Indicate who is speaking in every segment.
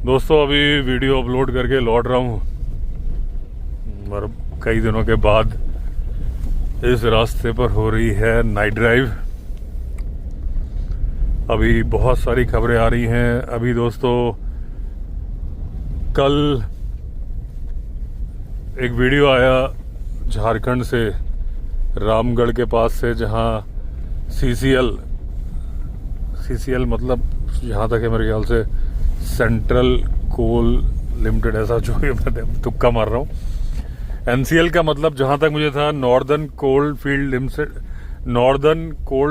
Speaker 1: दोस्तों अभी video upload करके लौट रहा हूँ और कई दिनों के बाद इस रास्ते पर हो रही है नाइट ड्राइव। अभी बहुत सारी खबरें आ रही हैं। अभी दोस्तों कल एक वीडियो आया झारखंड से, रामगढ़ के पास से, जहाँ सीसीएल मतलब जहाँ तक है मेरे ख्याल से सेंट्रल कोल लिमिटेड, ऐसा जो भी मैं तुक्का मार रहा हूँ। एनसीएल का मतलब जहाँ तक मुझे था नॉर्दर्न कोल्ड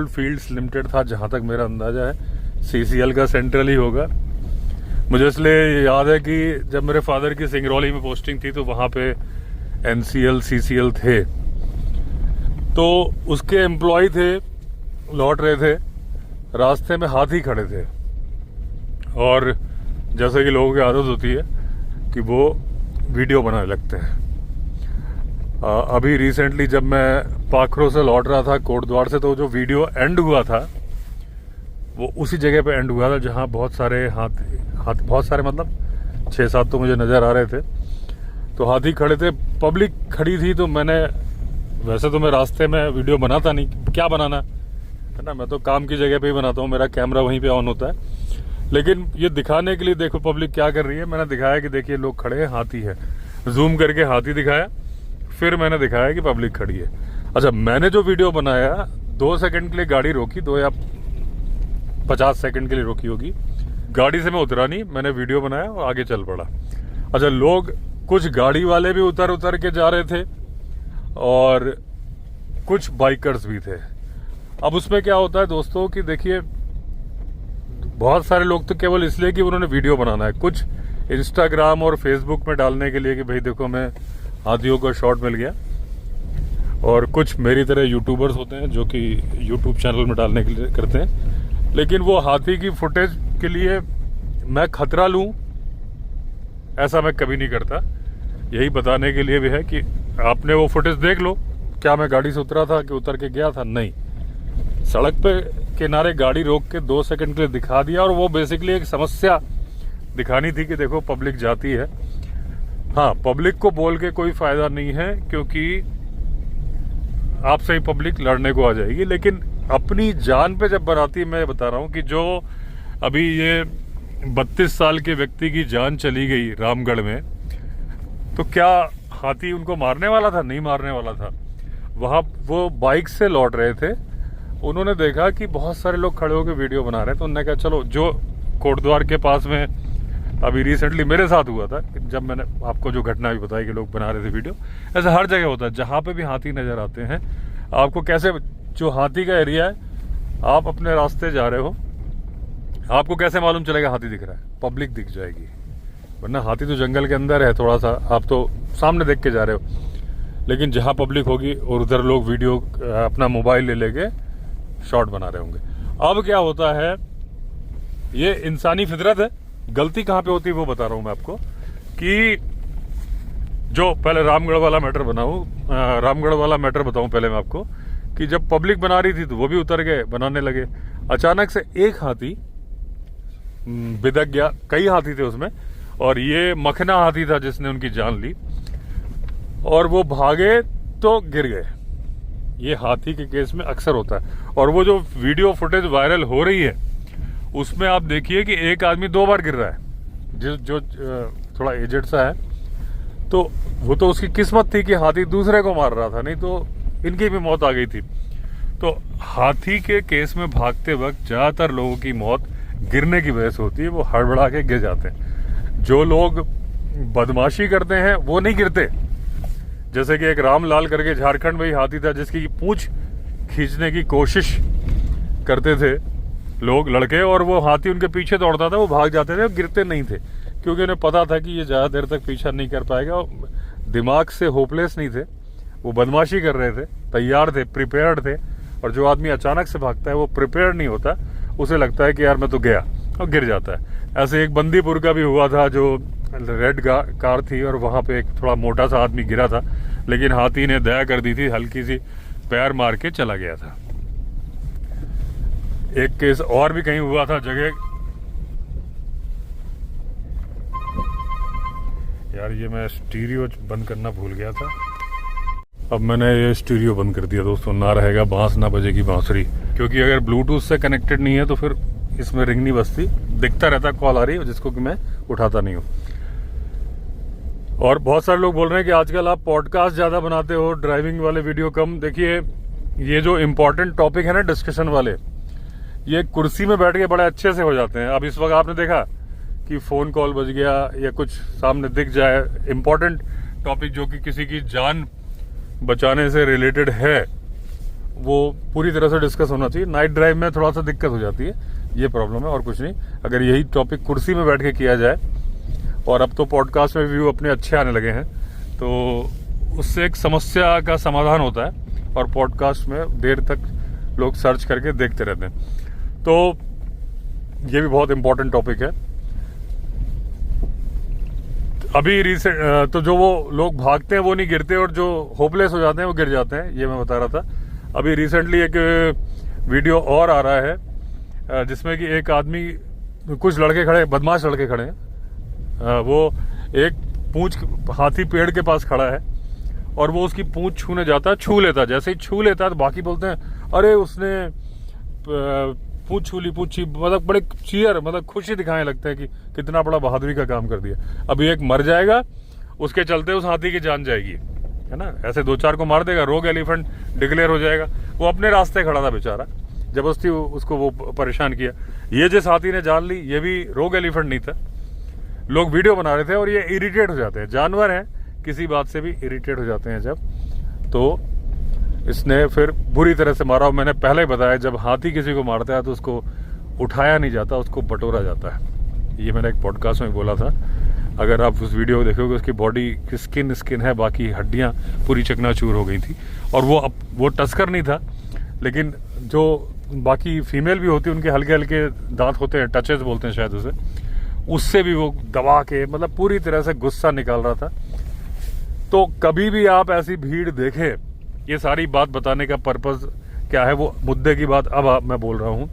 Speaker 1: फील्ड्स लिमिटेड था, जहाँ तक मेरा अंदाजा है। सीसीएल का सेंट्रल ही होगा। मुझे इसलिए याद है कि जब मेरे फादर की सिंगरौली में पोस्टिंग थी तो वहाँ पे एनसीएल सीसीएल थे, तो उसके एम्प्लॉय थे, लौट रहे थे, रास्ते में हाथी खड़े थे और जैसे कि लोगों की आदत होती है कि वो वीडियो बनाने लगते हैं। अभी रिसेंटली जब मैं पाखरो से लौट रहा था कोटद्वार से, तो जो वीडियो एंड हुआ था वो उसी जगह पे एंड हुआ था जहाँ बहुत सारे हाथी बहुत सारे मतलब 6-7 तो मुझे नज़र आ रहे थे। तो हाथी खड़े थे, पब्लिक खड़ी थी। तो मैंने, वैसे तो मैं रास्ते में वीडियो बनाता नहीं, क्या बनाना है ना, मैं तो काम की जगह पे ही बनाता हूँ, मेरा कैमरा वहीं पे ऑन होता है। लेकिन ये दिखाने के लिए देखो पब्लिक क्या कर रही है, मैंने दिखाया कि देखिए लोग खड़े हैं, हाथी है, जूम करके हाथी दिखाया, फिर मैंने दिखाया कि पब्लिक खड़ी है। अच्छा, मैंने जो वीडियो बनाया 2 सेकंड के लिए गाड़ी रोकी, 2 या 50 सेकंड के लिए रोकी होगी, गाड़ी से मैं उतरा नहीं, मैंने वीडियो बनाया और आगे चल पड़ा। अच्छा, लोग, कुछ गाड़ी वाले भी उतर के जा रहे थे और कुछ बाइकर्स भी थे। अब उसमें क्या होता है दोस्तों कि देखिए, बहुत सारे लोग तो केवल इसलिए कि उन्होंने वीडियो बनाना है, कुछ इंस्टाग्राम और फेसबुक में डालने के लिए कि भाई देखो मैं हाथियों का शॉट मिल गया, और कुछ मेरी तरह यूट्यूबर्स होते हैं जो कि यूट्यूब चैनल में डालने के लिए करते हैं। लेकिन वो हाथी की फुटेज के लिए मैं खतरा लूं, ऐसा मैं कभी नहीं करता। यही बताने के लिए भी है कि आपने वो फुटेज देख लो, क्या मैं गाड़ी से उतरा था कि उतर के गया था? नहीं, सड़क पे किनारे गाड़ी रोक के 2 सेकंड के लिए दिखा दिया, और वो बेसिकली एक समस्या दिखानी थी कि देखो पब्लिक जाती है। हाँ, पब्लिक को बोल के कोई फायदा नहीं है, क्योंकि आपसे ही पब्लिक लड़ने को आ जाएगी। लेकिन अपनी जान पे जब बनाती है, मैं बता रहा हूँ कि जो अभी ये 32 साल के व्यक्ति की जान चली गई रामगढ़ में, तो क्या हाथी उनको मारने वाला था? नहीं मारने वाला था। वहां वो बाइक से लौट रहे थे, उन्होंने देखा कि बहुत सारे लोग खड़े होकर वीडियो बना रहे हैं, तो उन्होंने कहा चलो, जो कोटद्वार के पास में अभी रिसेंटली मेरे साथ हुआ था, जब मैंने आपको जो घटना भी बताई कि लोग बना रहे थे वीडियो, ऐसा हर जगह होता है जहां पे भी हाथी नजर आते हैं। आपको कैसे, जो हाथी का एरिया है, आप अपने रास्ते जा रहे हो, आपको कैसे मालूम चलेगा हाथी दिख रहा है? पब्लिक दिख जाएगी, वरना हाथी तो जंगल के अंदर है थोड़ा सा, आप तो सामने देख के जा रहे हो। लेकिन जहां पब्लिक होगी और उधर लोग वीडियो अपना मोबाइल ले लेके शॉट बना रहे होंगे। अब क्या होता है, ये इंसानी फितरत है। गलती कहां पे होती है वो बता रहा हूं मैं आपको, कि जो पहले रामगढ़ वाला मैटर बताऊं पहले मैं आपको, कि जब पब्लिक बना रही थी तो वो भी उतर गए, बनाने लगे। अचानक से एक हाथी बिदक गया, कई हाथी थे उसमें, और ये मखना हाथी था जिसने उनकी जान ली, और वो भागे तो गिर गए। ये हाथी के केस में अक्सर होता है। और वो जो वीडियो फुटेज वायरल हो रही है उसमें आप देखिए कि एक आदमी 2 बार गिर रहा है, जो थोड़ा एजेड सा है, तो वो तो उसकी किस्मत थी कि हाथी दूसरे को मार रहा था, नहीं तो इनकी भी मौत आ गई थी। तो हाथी के केस में भागते वक्त ज्यादातर लोगों की मौत गिरने की वजह से होती है, वो हड़बड़ा के गिर जाते हैं। जो लोग बदमाशी करते हैं वो नहीं गिरते। जैसे कि एक रामलाल करके झारखंड में ही हाथी था, जिसकी पूंछ खींचने की कोशिश करते थे लोग, लड़के, और वो हाथी उनके पीछे दौड़ता था, वो भाग जाते थे, गिरते नहीं थे, क्योंकि उन्हें पता था कि ये ज्यादा देर तक पीछा नहीं कर पाएगा। दिमाग से होपलेस नहीं थे, वो बदमाशी कर रहे थे, तैयार थे, प्रिपेयर्ड थे। और जो आदमी अचानक से भागता है वो प्रिपेयर्ड नहीं होता, उसे लगता है कि यार मैं तो गया, और गिर जाता है। ऐसे एक बंदीपुर का भी हुआ था, जो रेड कार थी और वहां पे एक थोड़ा मोटा सा आदमी गिरा था, लेकिन हाथी ने दया कर दी थी, हल्की सी पैर मार के चला गया था। एक केस और भी कहीं हुआ था, जगह यार ये मैं स्टीरियो बंद करना भूल गया था। अब मैंने ये स्टीरियो बंद कर दिया दोस्तों, ना रहेगा बांस ना बजेगी बांसुरी, क्योंकि अगर ब्लूटूथ से कनेक्टेड नहीं है तो फिर इसमें रिंग नहीं बजती, दिखता रहता कॉल आ रही है जिसको कि मैं उठाता नहीं हूँ। और बहुत सारे लोग बोल रहे हैं कि आजकल आप पॉडकास्ट ज़्यादा बनाते हो, ड्राइविंग वाले वीडियो कम। देखिए ये जो इम्पोर्टेंट टॉपिक है ना डिस्कशन वाले, ये कुर्सी में बैठ के बड़े अच्छे से हो जाते हैं। अब इस वक्त आपने देखा कि फ़ोन कॉल बज गया या कुछ सामने दिख जाए, इम्पोर्टेंट टॉपिक जो कि किसी की जान बचाने से रिलेटेड है, वो पूरी तरह से डिस्कस होना चाहिए। नाइट ड्राइव में थोड़ा सा दिक्कत हो जाती है, ये प्रॉब्लम है और कुछ नहीं। अगर यही टॉपिक कुर्सी में बैठ के किया जाए, और अब तो पॉडकास्ट में व्यू अपने अच्छे आने लगे हैं, तो उससे एक समस्या का समाधान होता है और पॉडकास्ट में देर तक लोग सर्च करके देखते रहते हैं। तो ये भी बहुत इम्पोर्टेंट टॉपिक है। अभी रिसेंट तो जो वो लोग भागते हैं वो नहीं गिरते, और जो होपलेस हो जाते हैं वो गिर जाते हैं, ये मैं बता रहा था। अभी रिसेंटली एक वीडियो और आ रहा है जिसमें कि एक आदमी, कुछ लड़के खड़े, बदमाश लड़के खड़े हैं, वो एक पूंछ हाथी पेड़ के पास खड़ा है और वो उसकी पूंछ छूने जाता है, छू लेता है। जैसे ही छू लेता है तो बाकी बोलते हैं अरे उसने पूंछ छू ली, पूछी, मतलब बड़े चीयर, मतलब खुशी दिखाने लगते हैं कि कितना बड़ा बहादुरी का काम कर दिया। अभी एक मर जाएगा, उसके चलते उस हाथी की जान जाएगी, है ना। ऐसे 2-4 को मार देगा, रोग एलिफेंट डिक्लेयर हो जाएगा। वो अपने रास्ते खड़ा था बेचारा, जबरदस्ती उसको वो परेशान किया। ये जिस हाथी ने जान ली, ये भी रोग एलिफेंट नहीं था। लोग वीडियो बना रहे थे और ये इरिटेट हो जाते हैं, जानवर हैं, किसी बात से भी इरिटेट हो जाते हैं जब, तो इसने फिर बुरी तरह से मारा। और मैंने पहले ही बताया, जब हाथी किसी को मारता है तो उसको उठाया नहीं जाता, उसको बटोरा जाता है। ये मैंने एक पॉडकास्ट में बोला था। अगर आप उस वीडियो को देखोगे, उसकी बॉडी की स्किन है, बाकी हड्डियां पूरी चकनाचूर हो गई थी। और वो टस्कर नहीं था, लेकिन जो बाकी फीमेल भी होती है उनके हल्के हल्के दांत होते हैं, टचेस बोलते हैं शायद उसे, उससे भी वो दबा के, मतलब पूरी तरह से गुस्सा निकाल रहा था। तो कभी भी आप ऐसी भीड़ देखें, ये सारी बात बताने का पर्पस क्या है, वो मुद्दे की बात अब मैं बोल रहा हूँ।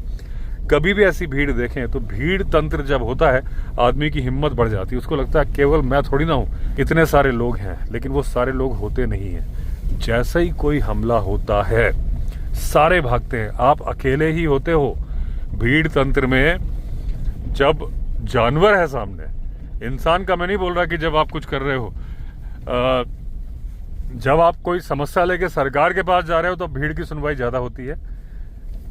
Speaker 1: कभी भी ऐसी भीड़ देखें तो भीड़ तंत्र जब होता है, आदमी की हिम्मत बढ़ जाती है। उसको लगता है केवल मैं थोड़ी ना हूँ, इतने सारे लोग हैं, लेकिन वो सारे लोग होते नहीं हैं। जैसे ही कोई हमला होता है सारे भागते हैं, आप अकेले ही होते हो। भीड़ तंत्र में जब जानवर है सामने, इंसान का मैं नहीं बोल रहा कि जब आप कुछ कर रहे हो, जब आप कोई समस्या लेके सरकार के पास जा रहे हो तो भीड़ की सुनवाई ज्यादा होती है,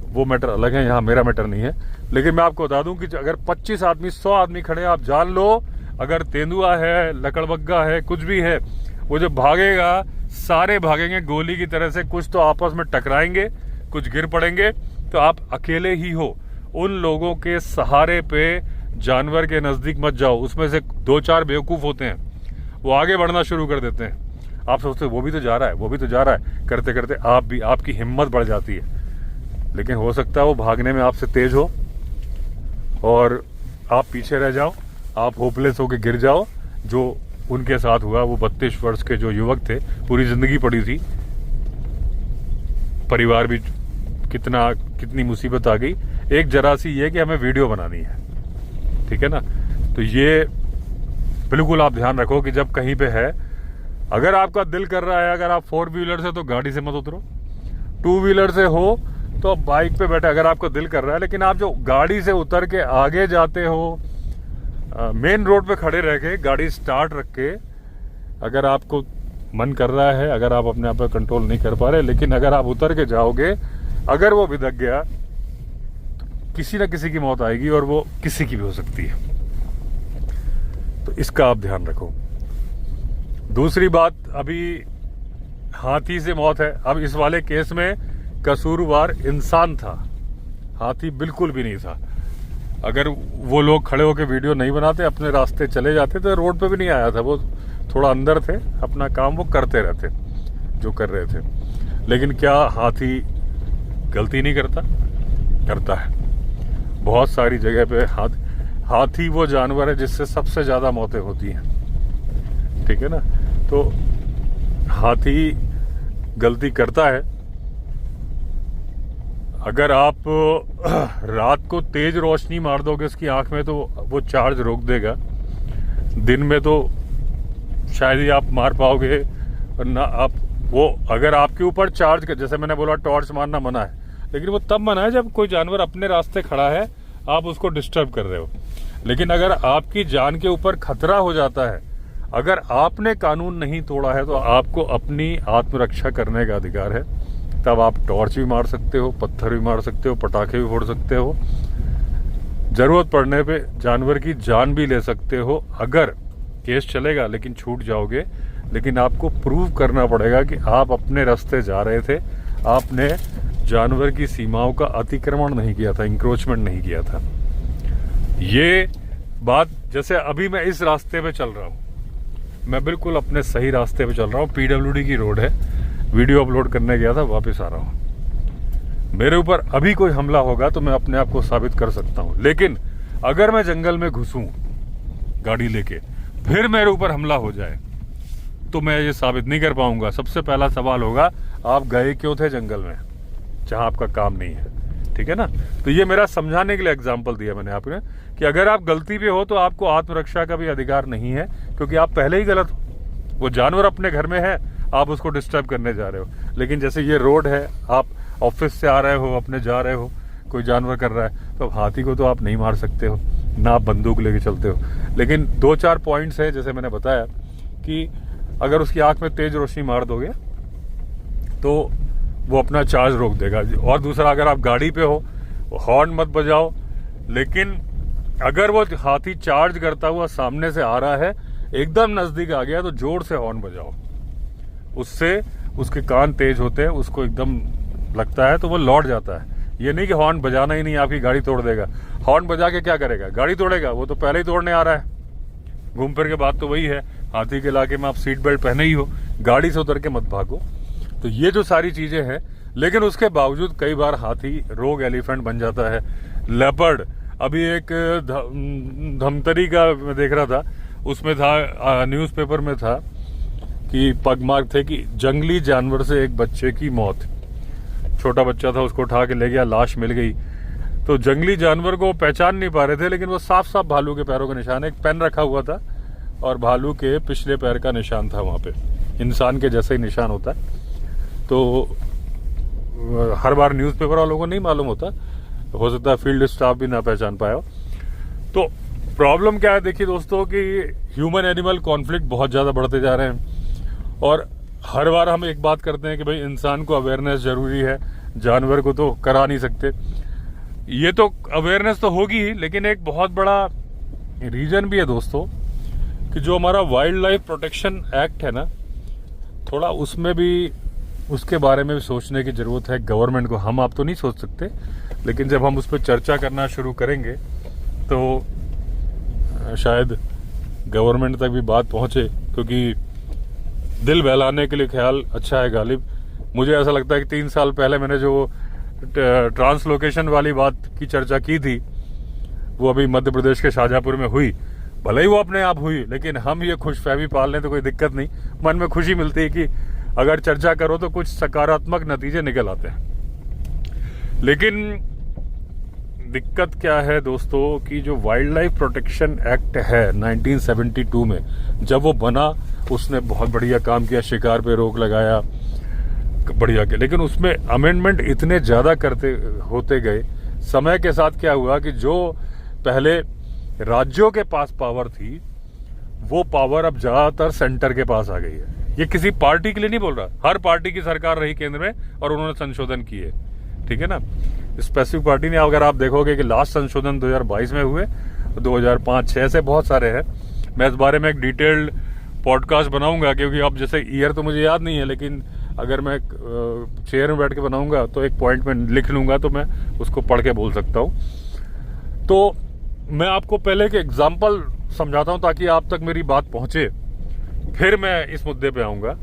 Speaker 1: वो मैटर अलग है, यहाँ मेरा मैटर नहीं है। लेकिन मैं आपको बता दूं कि अगर 25 आदमी 100 आदमी खड़े, आप जान लो अगर तेंदुआ है, लकड़बग्गा है, कुछ भी है, वो जब भागेगा सारे भागेंगे गोली की तरह से। कुछ तो आपस में टकराएंगे, कुछ गिर पड़ेंगे, तो आप अकेले ही हो। उन लोगों के सहारे पे जानवर के नजदीक मत जाओ। उसमें से 2-4 बेवकूफ होते हैं, वो आगे बढ़ना शुरू कर देते हैं। आप सोचते वो भी तो जा रहा है, वो भी तो जा रहा है, करते करते आप भी, आपकी हिम्मत बढ़ जाती है। लेकिन हो सकता है वो भागने में आपसे तेज हो और आप पीछे रह जाओ, आप होपलेस होके गिर जाओ। जो उनके साथ हुआ, वो 32 वर्ष के जो युवक थे, पूरी जिंदगी पड़ी थी, परिवार भी कितनी मुसीबत आ गई। एक जरा सी ये कि हमें वीडियो बनानी है, ठीक है ना। तो ये बिल्कुल आप ध्यान रखो कि जब कहीं पे है, अगर आपका दिल कर रहा है, अगर आप 4 व्हीलर से तो गाड़ी से मत उतरो, 2 व्हीलर से हो तो बाइक पे बैठे अगर आपको दिल कर रहा है। लेकिन आप जो गाड़ी से उतर के आगे जाते हो, मेन रोड पे खड़े रह के गाड़ी स्टार्ट रख के, अगर आपको मन कर रहा है, अगर आप अपने आप पर कंट्रोल नहीं कर पा रहे, लेकिन अगर आप उतर के जाओगे, अगर वो बिदक गया तो किसी ना किसी की मौत आएगी, और वो किसी की भी हो सकती है। तो इसका आप ध्यान रखो। दूसरी बात, अभी हाथी से मौत है। अब इस वाले केस में कसूरवार इंसान था, हाथी बिल्कुल भी नहीं था। अगर वो लोग खड़े होकर वीडियो नहीं बनाते, अपने रास्ते चले जाते, तो रोड पे भी नहीं आया था। वो थोड़ा अंदर थे, अपना काम वो करते रहते जो कर रहे थे। लेकिन क्या हाथी गलती नहीं करता? करता है। बहुत सारी जगह पे हाथी वो जानवर है जिससे सबसे ज्यादा मौतें होती हैं, ठीक है ना। तो हाथी गलती करता है। अगर आप रात को तेज रोशनी मार दोगे उसकी आंख में, तो वो चार्ज रोक देगा। दिन में तो शायद ही आप मार पाओगे, और ना आप वो अगर आपके ऊपर चार्ज कर, जैसे मैंने बोला टॉर्च मारना मना है, लेकिन वो तब मना है जब कोई जानवर अपने रास्ते खड़ा है, आप उसको डिस्टर्ब कर रहे हो। लेकिन अगर आपकी जान के ऊपर खतरा हो जाता है, अगर आपने कानून नहीं तोड़ा है, तो आपको अपनी आत्मरक्षा करने का अधिकार है। तब आप टॉर्च भी मार सकते हो, पत्थर भी मार सकते हो, पटाखे भी फोड़ सकते हो, जरूरत पड़ने पे जानवर की जान भी ले सकते हो। अगर केस चलेगा लेकिन छूट जाओगे, लेकिन आपको प्रूव करना पड़ेगा कि आप अपने रास्ते जा रहे थे, आपने जानवर की सीमाओं का अतिक्रमण नहीं किया था, इंक्रोचमेंट नहीं किया था। ये बात, जैसे अभी मैं इस रास्ते पे चल रहा हूँ, मैं बिल्कुल अपने सही रास्ते पे चल रहा हूँ, PWD की रोड है, वीडियो अपलोड करने गया था, वापस आ रहा हूँ। मेरे ऊपर अभी कोई हमला होगा तो मैं अपने आप को साबित कर सकता हूँ, लेकिन अगर मैं जंगल में घुसूं गाड़ी लेके, फिर मेरे ऊपर हमला हो जाए, तो मैं ये साबित नहीं कर पाऊंगा। सबसे पहला सवाल होगा, आप गए क्यों थे जंगल में जहां आपका काम नहीं है, ठीक है ना। तो ये मेरा समझाने के लिए एग्जाम्पल दिया मैंने आपने, कि अगर आप गलती पे हो तो आपको आत्मरक्षा का भी अधिकार नहीं है, क्योंकि आप पहले ही गलत हो। वो जानवर अपने घर में है, आप उसको डिस्टर्ब करने जा रहे हो। लेकिन जैसे ये रोड है, आप ऑफिस से आ रहे हो, अपने जा रहे हो, कोई जानवर कर रहा है, तो हाथी को तो आप नहीं मार सकते हो, ना आप बंदूक लेके चलते हो। लेकिन 2-4 पॉइंट्स है, जैसे मैंने बताया कि अगर उसकी आंख में तेज रोशनी मार दोगे तो वो अपना चार्ज रोक देगा। और दूसरा, अगर आप गाड़ी पे हो, हॉर्न मत बजाओ, लेकिन अगर वो हाथी चार्ज करता हुआ सामने से आ रहा है, एकदम नजदीक आ गया, तो जोर से हॉर्न बजाओ। उससे उसके कान तेज होते हैं, उसको एकदम लगता है तो वो लौट जाता है। ये नहीं कि हॉर्न बजाना ही नहीं, आपकी गाड़ी तोड़ देगा। हॉर्न बजा के क्या करेगा, गाड़ी तोड़ेगा? वो तो पहले ही तोड़ने आ रहा है। घूम फिर के बात तो वही है, हाथी के इलाके में आप सीट बेल्ट पहने ही हो, गाड़ी से उतर के मत भागो। तो ये जो सारी चीजें हैं, लेकिन उसके बावजूद कई बार हाथी रोग एलिफेंट बन जाता है। लेपर्ड, अभी एक धमतरी का मैं देख रहा था, उसमें था, न्यूज़पेपर में था कि पगमार्क थे कि जंगली जानवर से एक बच्चे की मौत। छोटा बच्चा था, उसको उठा के ले गया, लाश मिल गई। तो जंगली जानवर को पहचान नहीं पा रहे थे, लेकिन वो साफ साफ भालू के पैरों का निशान है। एक पेन रखा हुआ था और भालू के पिछले पैर का निशान था वहां पे, इंसान के जैसे ही निशान होता है। तो हर बार न्यूज़पेपर वालों को नहीं मालूम होता, हो सकता है फील्ड स्टाफ भी ना पहचान पाया हो। तो प्रॉब्लम क्या है, देखिए दोस्तों, कि ह्यूमन एनिमल कॉन्फ्लिक्ट बहुत ज्यादा बढ़ते जा रहे हैं। और हर बार हम एक बात करते हैं कि भाई इंसान को अवेयरनेस जरूरी है, जानवर को तो करा नहीं सकते। ये तो अवेयरनेस तो होगी ही, लेकिन एक बहुत बड़ा रीजन भी है दोस्तों, कि जो हमारा वाइल्ड लाइफ प्रोटेक्शन एक्ट है ना, थोड़ा उसमें भी, उसके बारे में भी सोचने की जरूरत है गवर्नमेंट को। हम आप तो नहीं सोच सकते, लेकिन जब हम उस पर चर्चा करना शुरू करेंगे तो शायद गवर्नमेंट तक भी बात पहुंचे, क्योंकि दिल बहलाने के लिए ख्याल अच्छा है गालिब। मुझे ऐसा लगता है कि 3 साल पहले मैंने जो ट्रांसलोकेशन वाली बात की चर्चा की थी, वो अभी मध्य प्रदेश के शाहजहांपुर में हुई। भले ही वो अपने आप हुई, लेकिन हम ये खुशफहमी पाल लें तो कोई दिक्कत नहीं। मन में खुशी मिलती है कि अगर चर्चा करो तो कुछ सकारात्मक नतीजे निकल आते हैं। लेकिन दिक्कत क्या है दोस्तों, कि जो वाइल्ड लाइफ प्रोटेक्शन एक्ट है 1972 में, जब वो बना, उसने बहुत बढ़िया काम किया, शिकार पे रोक लगाया, बढ़िया के। लेकिन उसमें अमेंडमेंट इतने ज्यादा करते होते गए, समय के साथ क्या हुआ कि जो पहले राज्यों के पास पावर थी, वो पावर अब ज्यादातर सेंटर के पास आ गई है। ये किसी पार्टी के लिए नहीं बोल रहा, हर पार्टी की सरकार रही केंद्र में और उन्होंने संशोधन किए, ठीक है ना। स्पेसिफिक पार्टी ने, अगर आप देखोगे कि लास्ट संशोधन 2022 में हुए, 2005-6 से बहुत सारे हैं। मैं इस बारे में एक डिटेल्ड पॉडकास्ट बनाऊंगा, क्योंकि अब जैसे ईयर तो मुझे याद नहीं है, लेकिन अगर मैं चेयर में बैठ के बनाऊंगा तो एक पॉइंट में लिख लूंगा, तो मैं उसको पढ़ के बोल सकता हूँ। तो मैं आपको पहले के एग्जाम्पल समझाता हूँ ताकि आप तक मेरी बात पहुंचे, फिर मैं इस मुद्दे पे आऊंगा।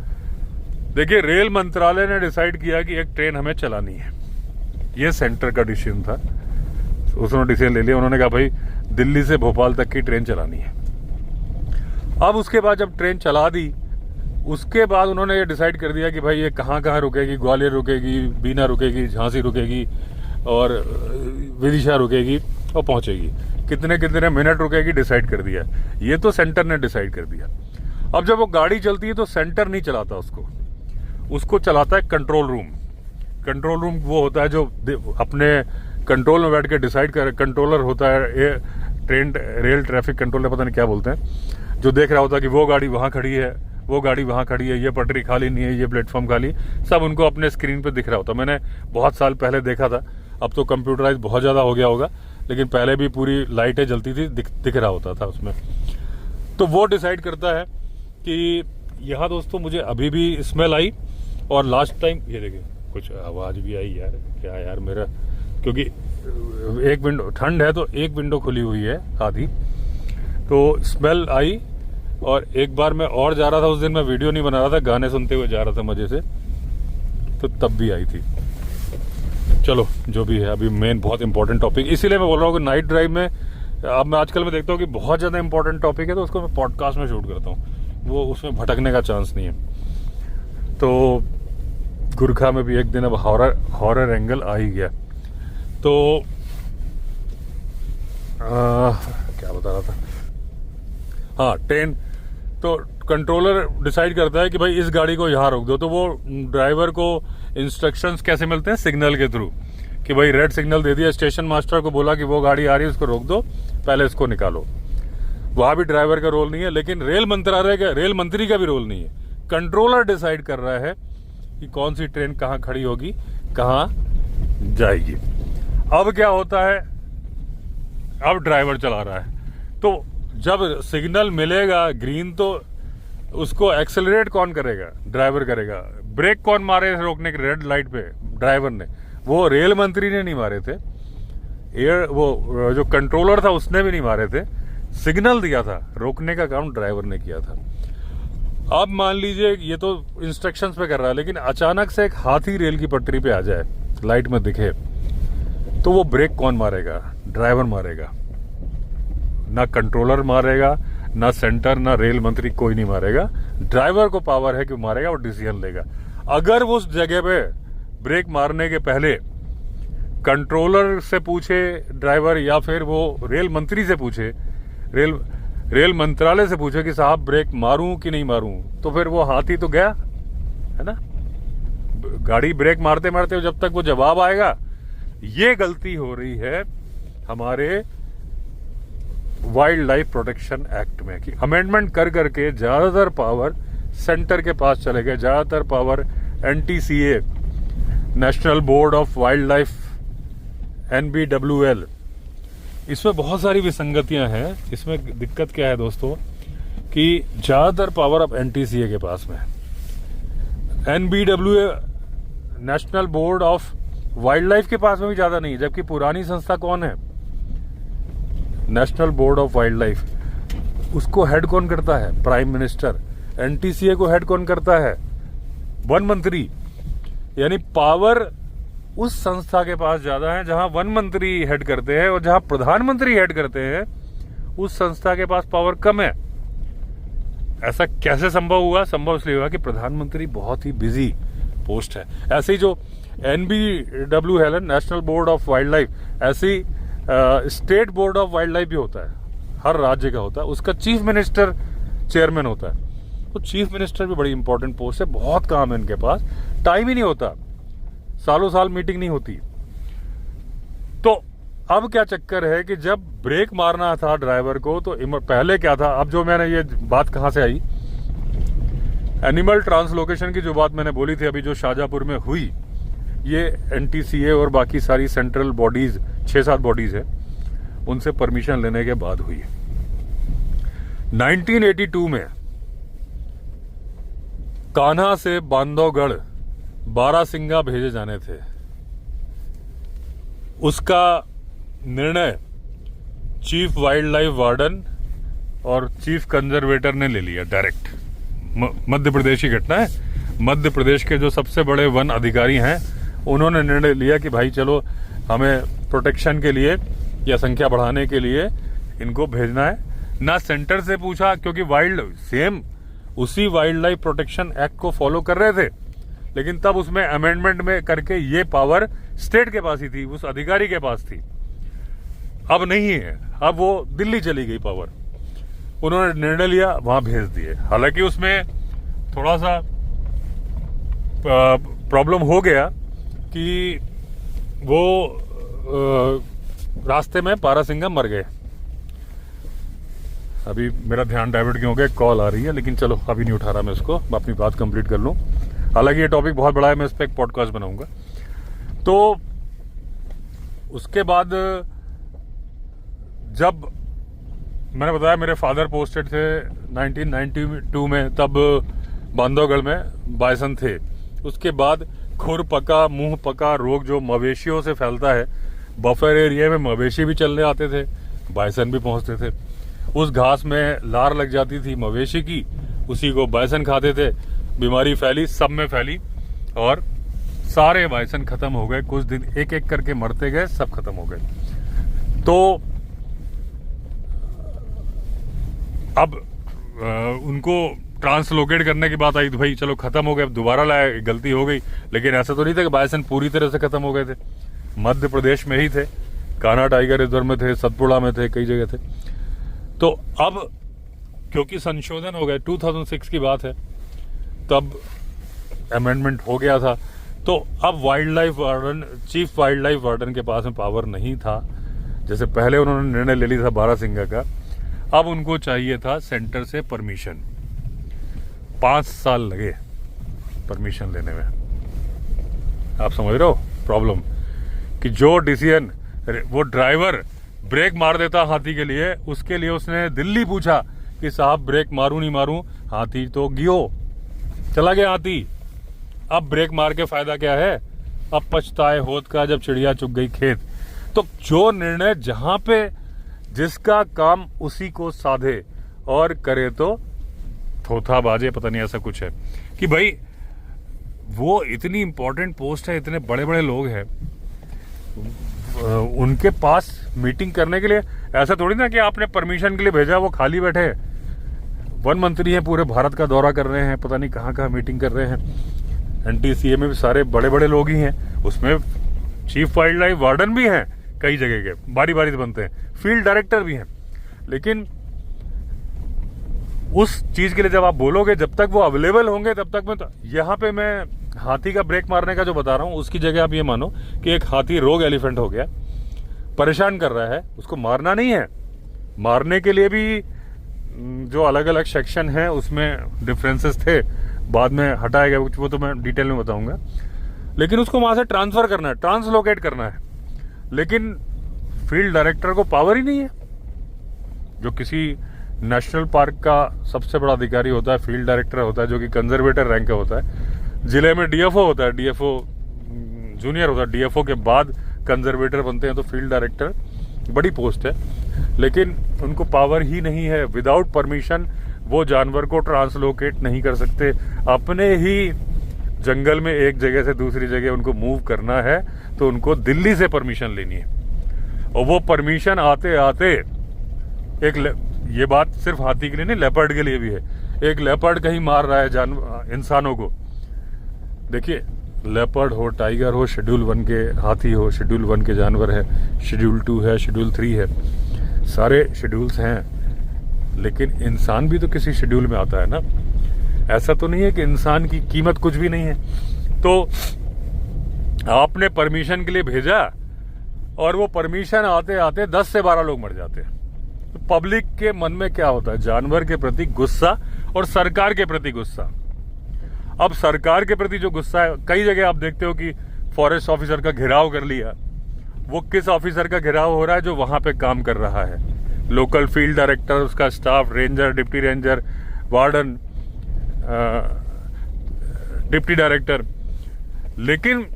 Speaker 1: देखिए, रेल मंत्रालय ने डिसाइड किया कि एक ट्रेन हमें चलानी है। ये सेंटर का डिसीजन था, उसने डिसीजन ले लिया। उन्होंने कहा भाई दिल्ली से भोपाल तक की ट्रेन चलानी है। अब उसके बाद जब ट्रेन चला दी, उसके बाद उन्होंने ये डिसाइड कर दिया कि भाई ये कहाँ कहाँ रुकेगी, ग्वालियर रुकेगी, बीना रुकेगी, झांसी रुकेगी और विदिशा रुकेगी और पहुंचेगी, कितने कितने मिनट रुकेगी डिसाइड कर दिया। ये तो सेंटर ने डिसाइड कर दिया। अब जब वो गाड़ी चलती है तो सेंटर नहीं चलाता उसको चलाता है कंट्रोल रूम। कंट्रोल रूम वो होता है जो अपने कंट्रोल में बैठ के डिसाइड कर, कंट्रोलर होता है, ट्रेन रेल ट्रैफिक कंट्रोलर पता नहीं क्या बोलते हैं, जो देख रहा होता है कि वो गाड़ी वहाँ खड़ी है, वो गाड़ी वहाँ खड़ी है, ये पटरी खाली नहीं है, ये प्लेटफॉर्म खाली, सब उनको अपने स्क्रीन पे दिख रहा होता। मैंने बहुत साल पहले देखा था, अब तो कंप्यूटराइज बहुत ज़्यादा हो गया होगा, लेकिन पहले भी पूरी लाइटें जलती थी, दिख रहा होता था उसमें। तो वो डिसाइड करता है कि यहाँ दोस्तों मुझे अभी भी स्मेल आई, और लास्ट टाइम ये देखिए कुछ आवाज़ भी आई यार, क्या यार मेरा, क्योंकि एक विंडो ठंड है तो एक विंडो खुली हुई है आधी, तो स्मेल आई। और एक बार मैं और जा रहा था, उस दिन मैं वीडियो नहीं बना रहा था, गाने सुनते हुए जा रहा था मजे से, तो तब भी आई थी। चलो जो भी है, अभी मेन बहुत इंपॉर्टेंट टॉपिक, इसीलिए मैं बोल रहा हूँ कि नाइट ड्राइव में अब मैं आजकल मैं देखता हूँ कि बहुत ज़्यादा इंपॉर्टेंट टॉपिक है तो उसको मैं पॉडकास्ट में शूट करता हूँ, वो उसमें भटकने का चांस नहीं है। तो गुरखा में भी एक दिन अब हॉरर एंगल आ ही गया। तो क्या बता रहा था, हाँ ट्रेन, तो कंट्रोलर डिसाइड करता है कि भाई इस गाड़ी को यहाँ रोक दो, तो वो ड्राइवर को इंस्ट्रक्शंस कैसे मिलते हैं, सिग्नल के थ्रू, कि भाई रेड सिग्नल दे दिया, स्टेशन मास्टर को बोला कि वो गाड़ी आ रही है, उसको रोक दो, पहले इसको निकालो। वहां भी ड्राइवर का रोल नहीं है, लेकिन रेल मंत्री का भी रोल नहीं है। कंट्रोलर डिसाइड कर रहा है कि कौन सी ट्रेन कहाँ खड़ी होगी, कहाँ जाएगी। अब क्या होता है, अब ड्राइवर चला रहा है, तो जब सिग्नल मिलेगा ग्रीन, तो उसको एक्सेलरेट कौन करेगा, ड्राइवर करेगा। ब्रेक कौन मारे रोकने के रेड लाइट पे, ड्राइवर ने, वो रेल मंत्री ने नहीं मारे थे, वो जो कंट्रोलर था उसने भी नहीं मारे थे, सिग्नल दिया था, रोकने का काम ड्राइवर ने किया था। अब मान लीजिए ये तो इंस्ट्रक्शंस पे कर रहा है, लेकिन अचानक से एक हाथी रेल की पटरी पे आ जाए, लाइट में दिखे, तो वो ब्रेक कौन मारेगा, ड्राइवर मारेगा, ना कंट्रोलर मारेगा, ना सेंटर, ना रेल मंत्री, कोई नहीं मारेगा। ड्राइवर को पावर है कि मारेगा और डिसीजन लेगा। अगर वो उस जगह पे ब्रेक मारने के पहले कंट्रोलर से पूछे ड्राइवर, या फिर वो रेल मंत्री से पूछे, रेल मंत्रालय से पूछे कि साहब ब्रेक मारूं कि नहीं मारूं, तो फिर वो हाथी तो गया, है ना। गाड़ी ब्रेक मारते मारते जब तक वो जवाब आएगा, ये गलती हो रही है हमारे वाइल्ड लाइफ प्रोटेक्शन एक्ट में, कि अमेंडमेंट कर करके ज्यादातर पावर सेंटर के पास चले गए, ज्यादातर power NTCA, national board of wild life, NBWL, इसमें बहुत सारी विसंगतियां हैं। इसमें दिक्कत क्या है दोस्तों, कि ज्यादातर पावर अब NTCA के पास में, NBWL, national board of wild life के पास में भी ज्यादा नहीं है, जबकि पुरानी संस्था कौन है, national board of wild life, उसको हेड कौन करता है, प्राइम मिनिस्टर। NTCA को हेड कौन करता है, वन मंत्री। यानी पावर उस संस्था के पास ज्यादा है जहां वन मंत्री हेड करते हैं, और जहां प्रधानमंत्री हेड करते हैं उस संस्था के पास पावर कम है। ऐसा कैसे संभव हुआ? संभव इसलिए हुआ कि प्रधानमंत्री बहुत ही बिजी पोस्ट है। ऐसे ही जो NBWL, national board of wildlife, ऐसी state board of wildlife भी होता है, हर राज्य का होता है, उसका चीफ मिनिस्टर चेयरमैन होता है। तो चीफ मिनिस्टर भी बड़ी इंपॉर्टेंट पोस्ट है, बहुत काम है इनके पास, टाइम ही नहीं होता, सालों साल मीटिंग नहीं होती। तो अब क्या चक्कर है कि जब ब्रेक मारना था ड्राइवर को, तो पहले क्या था, अब जो मैंने ये बात कहां से आई, एनिमल ट्रांसलोकेशन की जो बात मैंने बोली थी अभी, जो शाहजहांपुर में हुई, ये NTCA और बाकी सारी सेंट्रल बॉडीज, 6-7 बॉडीज है, उनसे परमिशन लेने के बाद हुई। 1982 में कान्हा से बांधवगढ़ बारासिंगा भेजे जाने थे, उसका निर्णय चीफ वाइल्ड लाइफ वार्डन और चीफ कंजर्वेटर ने ले लिया डायरेक्ट। मध्य प्रदेश की घटना है, मध्य प्रदेश के जो सबसे बड़े वन अधिकारी हैं, उन्होंने निर्णय लिया कि भाई चलो हमें प्रोटेक्शन के लिए या संख्या बढ़ाने के लिए इनको भेजना है। ना सेंटर से पूछा, क्योंकि सेम उसी वाइल्ड लाइफ प्रोटेक्शन एक्ट को फॉलो कर रहे थे, लेकिन तब उसमें अमेंडमेंट में करके ये पावर स्टेट के पास ही थी, उस अधिकारी के पास थी, अब नहीं है, अब वो दिल्ली चली गई पावर। उन्होंने निर्णय लिया, वहां भेज दिए। हालांकि उसमें थोड़ा सा प्रॉब्लम हो गया कि वो रास्ते में बारहसिंगा मर गए। अभी मेरा ध्यान डाइवर्ट क्यों हो गया, कॉल आ रही है, लेकिन चलो अभी नहीं उठा रहा मैं इसको, मैं अपनी बात कंप्लीट कर लूँ। हालांकि ये टॉपिक बहुत बड़ा है, मैं इस पर एक पॉडकास्ट बनाऊंगा। तो उसके बाद जब मैंने बताया मेरे फादर पोस्टेड थे 1992 में, तब बांधवगढ़ में बायसन थे। उसके बाद खुर पका मुंह पका रोग जो मवेशियों से फैलता है, बफर एरिया में मवेशी भी चलने आते थे, बायसन भी पहुंचते थे। उस घास में लार लग जाती थी मवेशी की, उसी को बायसन खाते थे, बीमारी फैली, सब में फैली और सारे बायसन खत्म हो गए। कुछ दिन एक एक करके मरते गए, सब खत्म हो गए। तो अब उनको ट्रांसलोकेट करने की बात आई तो भाई चलो खत्म हो गए, अब दोबारा लाए, गलती हो गई। लेकिन ऐसा तो नहीं था कि बायसन पूरी तरह से खत्म हो गए थे। मध्य प्रदेश में ही थे, कान्हा टाइगर रिजर्व में थे, सतपुड़ा में थे, कई जगह थे। तो अब क्योंकि संशोधन हो गए, 2006 की बात है, तब अमेंडमेंट हो गया था। तो अब wild life warden, chief wild life warden के पास में पावर नहीं था। जैसे पहले उन्होंने निर्णय ले लिया था बारहसिंगा का, अब उनको चाहिए था सेंटर से परमिशन। 5 साल लगे परमिशन लेने में। आप समझ रहे हो प्रॉब्लम, कि जो डिसीजन वो ड्राइवर ब्रेक मार देता हाथी के लिए, उसके लिए उसने दिल्ली पूछा कि साहब ब्रेक मारूं नहीं मारूं, हाथी तो गियो चला गया हाथी। अब ब्रेक मार के फायदा क्या है, अब पछताए होत का जब चिड़िया चुग गई खेत। तो जो निर्णय जहां पे जिसका काम उसी को साधे और करे तो थोथा बाजे, पता नहीं ऐसा कुछ है कि भाई वो इतनी इंपॉर्टेंट पोस्ट है, इतने बड़े बड़े लोग हैं, उनके पास मीटिंग करने के लिए ऐसा थोड़ी ना कि आपने परमिशन के लिए भेजा, वो खाली बैठे। वन मंत्री हैं, पूरे भारत का दौरा कर रहे हैं, पता नहीं कहाँ कहाँ मीटिंग कर रहे हैं। एनटीसीए में भी सारे बड़े बड़े लोग ही हैं, उसमें चीफ वाइल्ड लाइफ वार्डन भी हैं, कई जगह के बारी बारी से बनते हैं, फील्ड डायरेक्टर भी हैं। लेकिन उस चीज के लिए जब आप बोलोगे, जब तक वो अवेलेबल होंगे तब तक। मैं तो यहाँ पे मैं हाथी का ब्रेक मारने का जो बता रहा हूँ, उसकी जगह आप ये मानो कि एक हाथी रोग एलिफेंट हो गया, परेशान कर रहा है, उसको मारना नहीं है। मारने के लिए भी जो अलग अलग सेक्शन है उसमें डिफरेंसेस थे, बाद में हटाया गया, वो तो मैं डिटेल में बताऊंगा। लेकिन उसको वहां से ट्रांसफर करना है, ट्रांसलोकेट करना है। लेकिन फील्ड डायरेक्टर को पावर ही नहीं है। जो किसी नेशनल पार्क का सबसे बड़ा अधिकारी होता है, फील्ड डायरेक्टर होता है, जो कि कंजर्वेटर रैंक का होता है। जिले में डीएफओ होता है, डीएफओ जूनियर होता है, डीएफओ के बाद कंजर्वेटर बनते हैं। तो फील्ड डायरेक्टर बड़ी पोस्ट है, लेकिन उनको पावर ही नहीं है। विदाउट परमिशन वो जानवर को ट्रांसलोकेट नहीं कर सकते। अपने ही जंगल में एक जगह से दूसरी जगह उनको मूव करना है तो उनको दिल्ली से परमिशन लेनी है। और वो परमिशन आते आते ये बात सिर्फ हाथी के लिए नहीं, लेपर्ड के लिए भी है। एक लेपर्ड कहीं मार रहा है इंसानों को। देखिए, लेपर्ड हो, टाइगर हो, शेड्यूल 1 के हाथी हो, शेड्यूल 1 के जानवर है, शेड्यूल 2 है, शेड्यूल 3 है, सारे शेड्यूल्स हैं। लेकिन इंसान भी तो किसी शेड्यूल में आता है ना। ऐसा तो नहीं है कि इंसान की कीमत कुछ भी नहीं है। तो आपने परमिशन के लिए भेजा और वो परमिशन आते आते 10 से 12 लोग मर जाते हैं। तो पब्लिक के मन में क्या होता है, जानवर के प्रति गुस्सा और सरकार के प्रति गुस्सा। अब सरकार के प्रति जो गुस्सा है, कई जगह आप देखते हो कि फॉरेस्ट ऑफिसर का घेराव कर लिया। वो किस ऑफिसर का घेराव हो रहा है, जो वहां पे काम कर रहा है, लोकल फील्ड डायरेक्टर, उसका staff, ranger, deputy ranger, warden, deputy director. लेकिन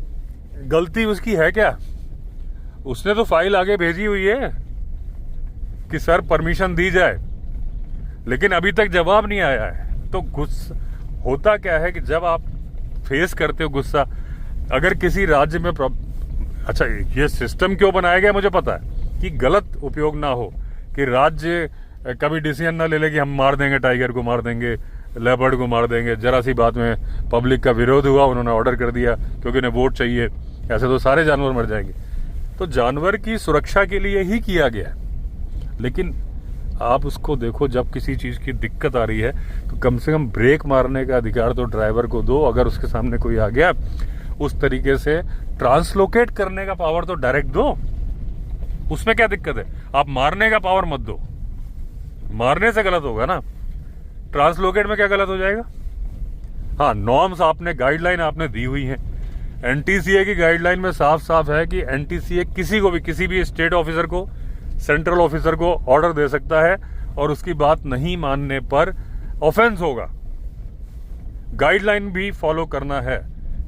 Speaker 1: गलती उसकी है क्या? उसने तो फाइल आगे भेजी हुई है कि सर परमिशन दी जाए, लेकिन अभी तक जवाब नहीं आया है। तो गुस्सा होता क्या है कि जब आप फेस करते हो गुस्सा, अगर किसी राज्य में अच्छा, ये सिस्टम क्यों बनाया गया मुझे पता है कि गलत उपयोग ना हो, कि राज्य कभी डिसीजन ना ले ले कि हम मार देंगे, टाइगर को मार देंगे, लेपर्ड को मार देंगे। जरा सी बात में पब्लिक का विरोध हुआ, उन्होंने ऑर्डर कर दिया क्योंकि उन्हें वोट चाहिए, ऐसे तो सारे जानवर मर जाएंगे। तो जानवर की सुरक्षा के लिए ही किया गया है। लेकिन आप उसको देखो, जब किसी चीज़ की दिक्कत आ रही है तो कम से कम ब्रेक मारने का अधिकार तो ड्राइवर को दो। अगर उसके सामने कोई आ गया, उस तरीके से ट्रांसलोकेट करने का पावर तो डायरेक्ट दो, उसमें क्या दिक्कत है? आप मारने का पावर मत दो, मारने से गलत होगा ना, ट्रांसलोकेट में क्या गलत हो जाएगा? हाँ, नॉर्म्स आपने, गाइडलाइन आपने दी हुई है। एनटीसीए की गाइडलाइन में साफ साफ है कि एनटीसीए किसी को भी, किसी भी स्टेट ऑफिसर को, सेंट्रल ऑफिसर को ऑर्डर दे सकता है और उसकी बात नहीं मानने पर ऑफेंस होगा। गाइडलाइन भी फॉलो करना है।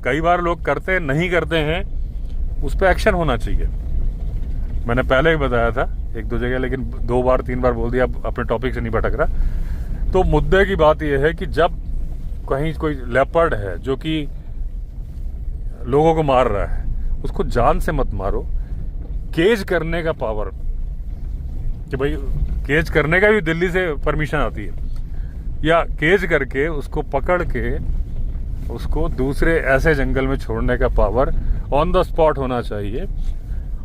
Speaker 1: कई बार लोग करते नहीं करते हैं, उस पर एक्शन होना चाहिए। मैंने पहले ही बताया था एक दो जगह, लेकिन 2 बार 3 बार बोल दिया, अपने टॉपिक से नहीं भटक रहा। तो मुद्दे की बात यह है कि जब कहीं कोई लेपर्ड है जो कि लोगों को मार रहा है, उसको जान से मत मारो। केज करने का पावर, कि भाई केज करने का भी दिल्ली से परमिशन आती है, या केज करके उसको पकड़ के उसको दूसरे ऐसे जंगल में छोड़ने का पावर ऑन द स्पॉट होना चाहिए।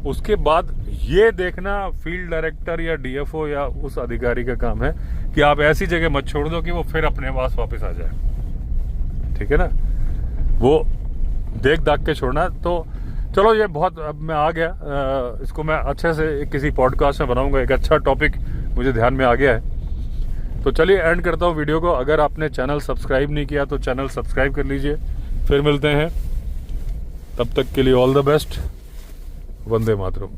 Speaker 1: उसके बाद ये देखना फील्ड डायरेक्टर या डीएफओ या उस अधिकारी का काम है कि आप ऐसी जगह मत छोड़ दो कि वो फिर अपने पास वापस आ जाए। ठीक है ना? वो देख दाख के छोड़ना। तो चलो, ये बहुत, अब मैं आ गया, इसको मैं अच्छे से किसी पॉडकास्ट में बनाऊंगा। एक अच्छा टॉपिक मुझे ध्यान में आ गया है, तो चलिए एंड करता हूँ वीडियो को। अगर आपने चैनल सब्सक्राइब नहीं किया तो चैनल सब्सक्राइब कर लीजिए। फिर मिलते हैं, तब तक के लिए all the best. Vande Mataram.